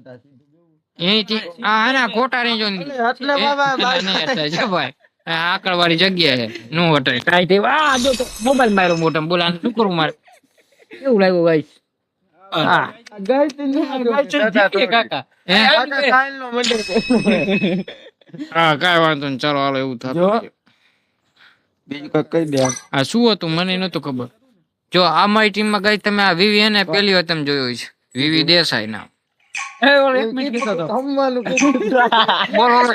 અહીંથી આ ના ખોટા રેન્જ એટલે ભાઈ આકળ વાળી જગ્યા છે નો વટાય કાઈ થી આ જો તો મોબાઈલ માર્યો મોટમ બોલા શું કરું મારે કેવું લાગ્યું ગાઈસ હા ગાઈસ કાકા હા કાઈ વાંધો નહીં ચાલો હાલો એવું થતું બીજું કઈ કહી દે આ શું હતું મને નતું ખબર જો આ મારી ટીમમાં ગાઈસ તમે આ વીવી એને પહેલી વાર તમે જોયું છે વીવી દેસાઈ નામ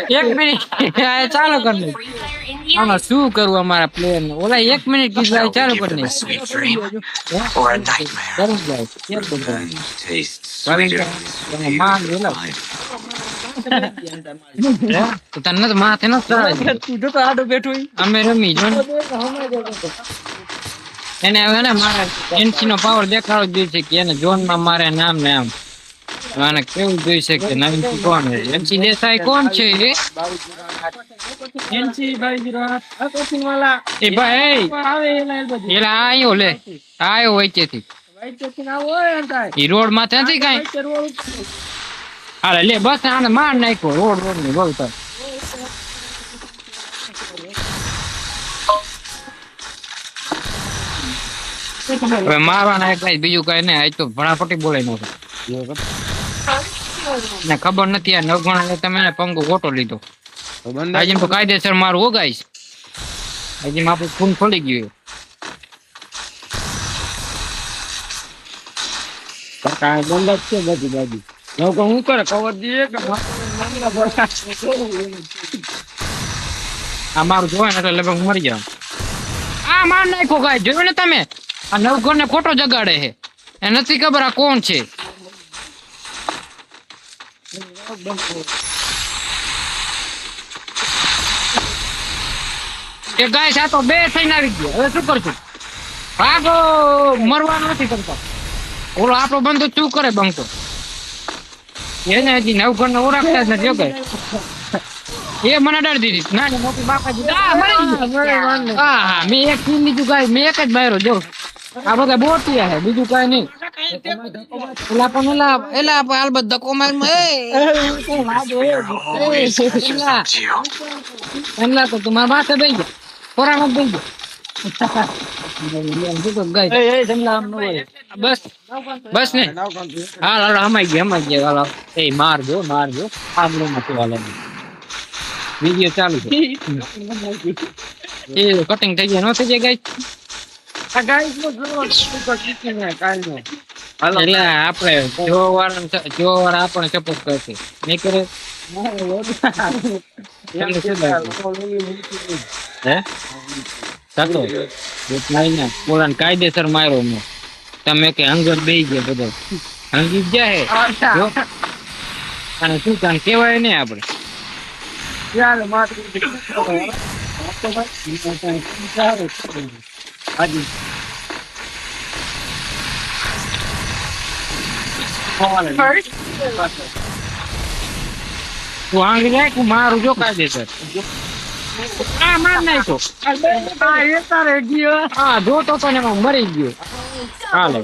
એક મિનિટ ચાલો કરી આમાં શું કરવું અમારા પ્લેયર ને ઓલા 1 મિનિટ કીધું ચાલુ કરી તને તો માથે ન આડો બેઠો અમે રમી જો એને હવે મારા એનસી નો પાવર દેખાડો જોઈએ છે કે એને ઝોન માં મારે નામ ને આમ મને કેવું જોઈ છે કે નવીન કોણ છે એનસી દેસાઈ કોણ છે એનસી ભાઈ વાલા એ ભાઈ એલા આયો લે આયો વચ્ચેથી ઈ રોડ માં નથી કાઈ હાલે લે બસ આને માર નાખ્યો રોડ ની બોલતા હવે મારવાના એક બીજું કઈ નહીં આજ તો ભણાપટી બોલાય નો ને ખબર નથી આ નવગણ તમે પંગો ખોટો લીધો આજે તો કાયદેસર મારું હો ગાઈશ આજે આપણું ખૂન ખોલી ગયું કાકા બંધ જ છે બધી બાજુ નવગણ હું કરે કવર દઈએ કે આ મારું જોવાય ને એટલે લગભગ મરી જાવ આ માર નાખો ગાય જોયું ને તમે આ નવગણ ને ખોટો જગાડે છે એ નથી ખબર આ કોણ છે એ ગાય સા તો બે થઈને આવી ગયા હવે શું કરશું ભાગો મરવાનું નથી કરતો ઓલો આપણો બંધુ શું કરે બંકો એને હજી નવગણ ને ઓળખતા જ નથી ગાય એ મને ડર દીધી ના મોટી બાપાજી હા મેં એક ટીમ લીધું ગાય મેં એક જ માર્યો જો આ બધા બોટિયા છે બીજું કઈ નહીં એલા પણ એલા આલબત ધક્કો માર તો તમારા માથે બેસી ગયા ખોરામાં બેસી ગયા બસ બસ ને હાલ હાલો હમાઈ ગયા હાલો એ મારજો આગળ નથી વાલે વિડિયો ચાલુ છે એ કટિંગ થઈ ગયા ન થઈ જાય ગાઈસ આ ગાઈસ નો એટલે આપણે જોવાર આપણે સપોર્ટ કરશે નહીં કરે પોલાને કાયદેસર માર્યો મેં તમે કે અંગર બે ગયા બધો અંગી જાય અને શું કામ કેવાય ને આપણે તું આંગળી જાય તું મારું જો કાયદેસર માર નાખ્યો જોતો તો ને મરી ગયો હાલે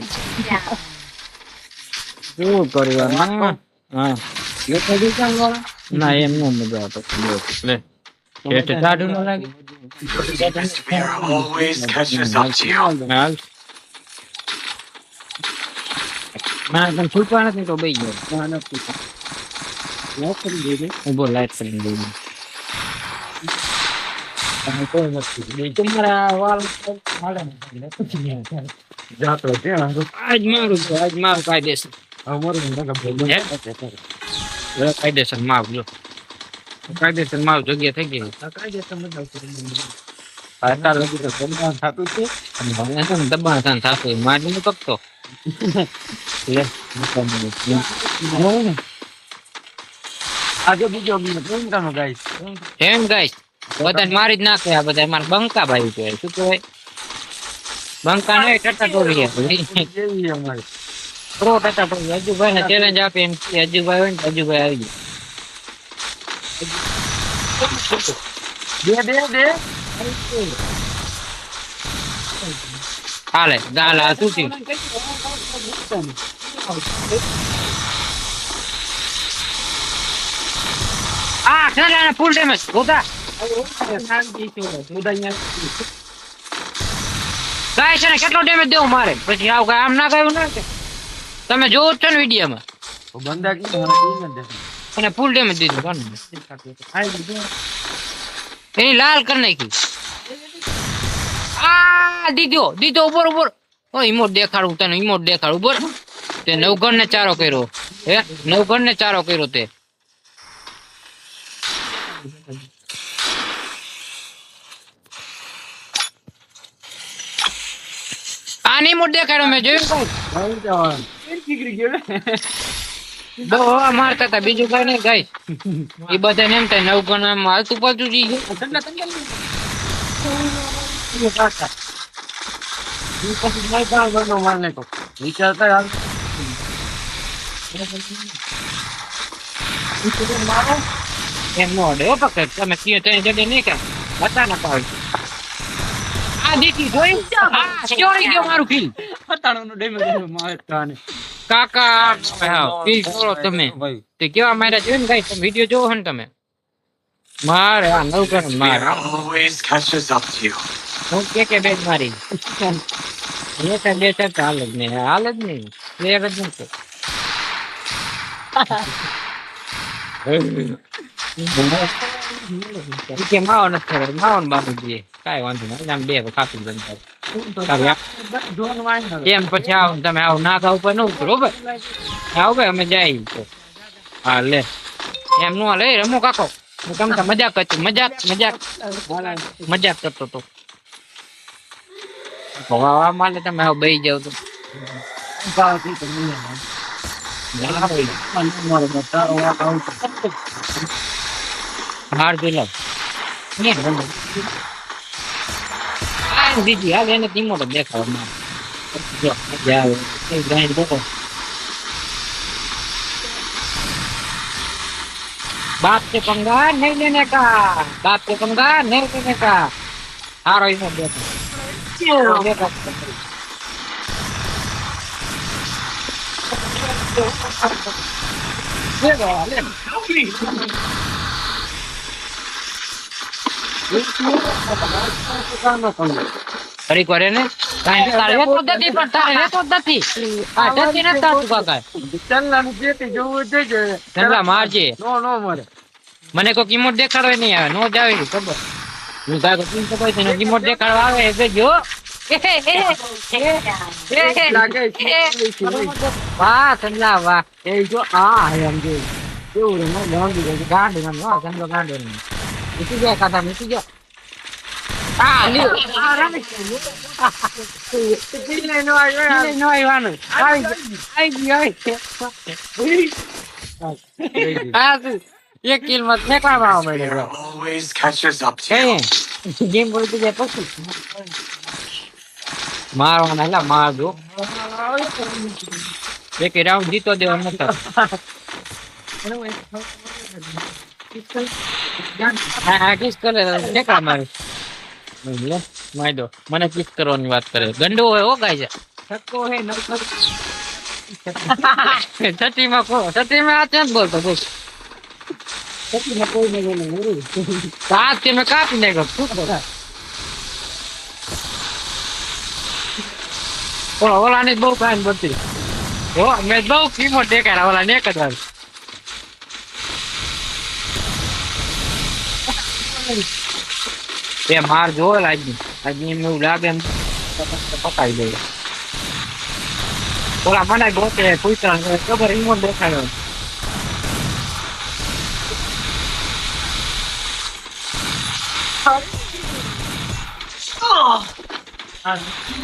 શું કર્યું હા ના એમ નો મજા આવતો સાડું ન લાગે છૂટવા નથી તો બઈ ગયો ઉભો લાઈટ કરી દઈ તમારા વાળ આજ મારું કાયદેસર કાયદેસર માવ જો કાયદેસર માવ જગ્યા થઈ ગઈ દબાણ થતું મારી નું પકતો આજે બીજો એમ ગાઈસ બધા મારી જ નાખે આ બધા મારા બંકા ભાઈ કહેવાય શું કહેવાય બંકા નહીં ટટા ટોળી પ્રો ટટા ટોળી અજુભાઈ ને ચેલેન્જ આપે એમ અજુભાઈ હોય ને અજુભાઈ આવી જાય હાલે ગાલા શું થયું ના ફૂલ ડેમેજ ગોતા ગાય છે ને કેટલો ડેમેજ દેવો મારે પછી આવ આમ ના ગયું ને કે તમે જોવો જ છો ને વિડીયોમાં બંદા કી અને ફૂલ ડેમેજ દીધું કોણ એની લાલ કરી નાખી આ દીધો ઉપર ઓ ઈમોટ દેખાડું તને ઈમોટ દેખાડું ઉપર તે નવગણ ને ચારો કર્યો હે નવગણ ને ચારો કર્યો તે આની ઈમોટ દેખાડ્યો મેં જોયું દો મારતા હતા બીજું કઈ નહીં ગાઈસ એ બધા એમ થાય નવગણ એમ હાલતું પાલતું જઈ ગયું વિચારતા એમ નો અડે હો પકડ તમે કીએ ત્યાં જડે નહીં કે બતા ના પાવ આ દીધી જોઈ આ ચોરી ગયો મારું કિલ પતાણો નો ડેમેજ મારે કાને કાકા હા કિલ કરો તમે તે કેવા માર્યા જોઈ ને ગાઈસ તમે વિડિયો જોવો હે ને તમે મારે આ નવગણ માર always catches up to you. હું કે બેટ મારી એ તો બે ચાર હાલ જ નહીં પ્લેયર જ નથી કે માવો નથી ખબર માવો ને બાપુ દે કાંઈ વાંધો નહીં આમ બે કાપી બંધ એમ પછી આવો તમે આવો નાકા ઉપર ન ઉતરો ભાઈ આવો ભાઈ અમે જાય તો હા લે એમ નો લે રમો કાકો તમે તો મજાક કરતો મજાક કરતો તો હવા માલે તમે આવો બેહી જાવ તો હાર પેલા દીદી હાલ એને ટીમો તો દેખાવ बाप से पंगा नहीं लेने का बाप से पंगा नहीं लेने का हारो ही सब देखो ફરી કરે ને તારે પદ્ધતિ પણ તારે પદ્ધતિ આ પદ્ધતિ ન તાતું કાકા ચલ્લાનું જેતી જોવું દેજે ચલ્લા મારજે નો મરે મને કોઈ કિંમત દેખાડવા નહીં આવે નો જ આવે ખબર હું કાકો તીન તો કોઈ કિંમત દેખાડવા આવે એટલે જો વાહ ચલ્લા વાહ એ જો આ એમ જો એવું રે મને ગાંડી ગાંડી મને ચંદ્ર ગાંડી મીઠી જાય કાકા મીઠી જાય આ લ્યો આ રમેશ નો આવ્યો એક કિલ મત ફેંકવામાં મળ્યો Always catches up to you. Game બોલતી જાય પછી મારવાના એટલે મારજો એક રાઉન્ડ જીતો દેવા નતો હા કિસ કરે ઠેકા મારે લે માયદો મને કિસ કરવાની વાત કરે ગંડો હોય હો ગાય છે થકો હે ન છઠ્ઠીમાં આ ત્યાં જ બોલતો બોલ છઠ્ઠીમાં કોઈ નહીં બોલે હાથ કે મેં કાપી નાખ્યો શું કરો ઓલાની બહુ કાન બધી હો મેં બહુ કિંમત દેખાડા ઓલા ને કદાચ એ માર જો લાગી એમ એવું લાગે એમ પકાવી દે ઓલા મને ગોતે પૂછતા ખબર ઈમોટ દેખાડ્યો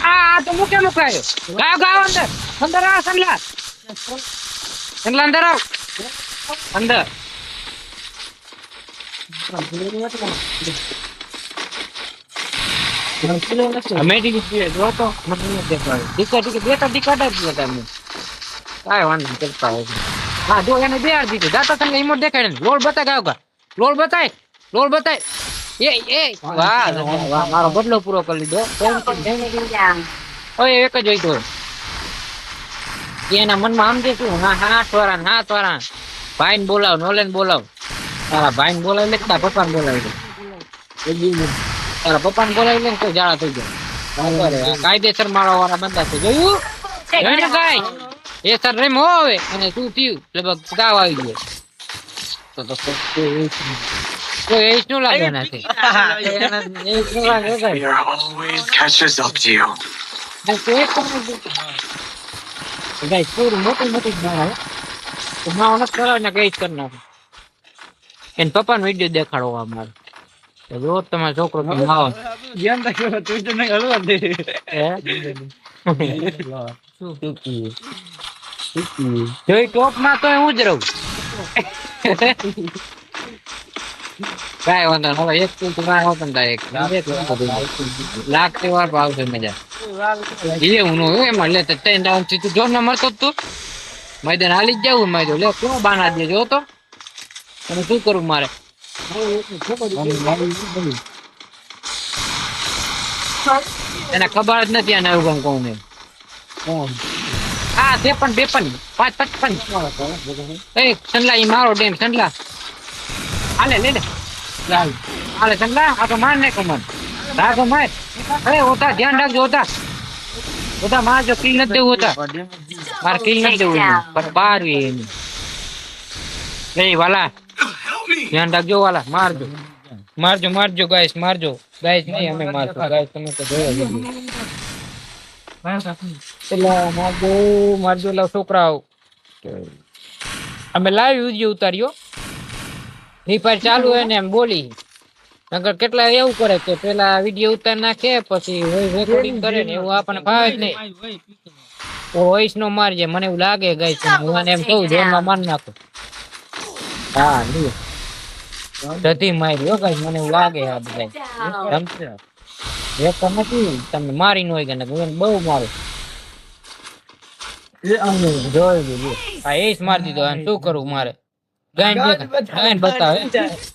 આ તો મુકાયો ગાવ અંદર આ સંલા અંદર આવ અંદર અમેરિકી જો તો મને દેખાય દીકરા જ તમને કાંઈ વાંધો નહીં કરતા હોય હા જો એને બે દીધું દાતા તમને ઈમોટ દેખાય ને લોલ બતાય ગાવ લોલ બતાય એ વાહ મારો બદલો પૂરો કરી લીધો ઓય એક જ હોય તો એના મનમાં આમ દે શું હા હાથ વાળા ભાઈ ને બોલાવ નોલેન બોલાવ તારા ભાઈને બોલાવી લે કે તારા પપ્પાને બોલાવી લે તારા પપ્પાને બોલાવી લે ને કોઈ જાડા થઈ જાય બરાબર, આ કાયદેસર માળા વાળા બંદા છે જોયું જોયું ને કાંઈ એ સર રેમ હવે અને શું થયું લગભગ તાવ આવી ગયો તો કોઈ એજ નું લાગે નથી એજ નું લાગે કાંઈ. Fear always catches up to you. Guys પૂરું મોટી મોટી માળા તો માવો નથી કરાવે ને કઈ જ કરી નાખે એને પપ્પાનો વિડીયો દેખાડો અમારે તો જો તમારો છોકરો તો માવો ધ્યાન રાખ્યો તું તો નહીં હલવા દે જોઈ ટોપ માં તો હું જ રહું કાંઈ વાંધો નહીં. હવે એક તું તમારે હોતો ને તારે એક લાખ તહેવાર આવશે મજા એવું નો હોય એમાં લે તો 10 રાઉન્ડ થી તું જોર મરતો જ તું મેદાન હાલી જ જવું મેં લે કેવો બાના દે જો તો અને શું કરું મારે એને ખબર જ નથી આને એવું કહું ને હા 53 555 એ સંડલા ઈ મારો ડેમ સંડલા હાલે લે લે હાલે સંડલા આ તો માર ને કમન રાખો માર એ ઓતા ધ્યાન રાખજો ઓતા મારજો કિલ નથી દેવું ઓતા માર કિલ નથી દેવું પર બાર એની એ વાલા ધ્યાન રાખજો વાલા મારજો ગાઈસ નહીં અમે મારજો ગાઈસ તમે તો જોયો પેલા મારજો લા છોકરાઓ અમે લાઈવ વિડિયો ઉતાર્યો ફ્રી ફાયર ચાલુ હોય ને એમ બોલી નગર કેટલા એવું કરે કે પેલા વિડિયો ઉતાર નાખે પછી રેકોર્ડિંગ કરે ને એવું આપણને ભાવે જ નહીં વોઇસ નો મારજે મને એવું લાગે ગાઈસ હું આને એમ કહું જોરમાં માર નાખો હા લ્યો જતી માર્યો ગાઈસ મને એવું લાગે આ બધા સમજે એક તો નથી તમે મારી નો હોય કે હું બહુ મારું જોઈ લ્યો આ એસ મારી દીધો અને શું કરું મારે ગાઈન બતાવે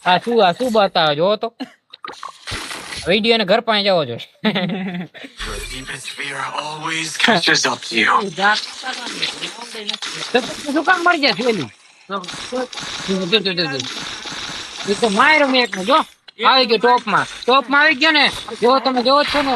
આ શું બતાવે જો તો વિડિયો ને ઘર પાસે જવો જોઈએ Your deepest fear always catches up to you. શું કામ મરી જાય પેલી એ તો માર્યો મેં એક જો આવી ગયો ટોપ માં આવી ગયો ને જો તમે જોવો છો ને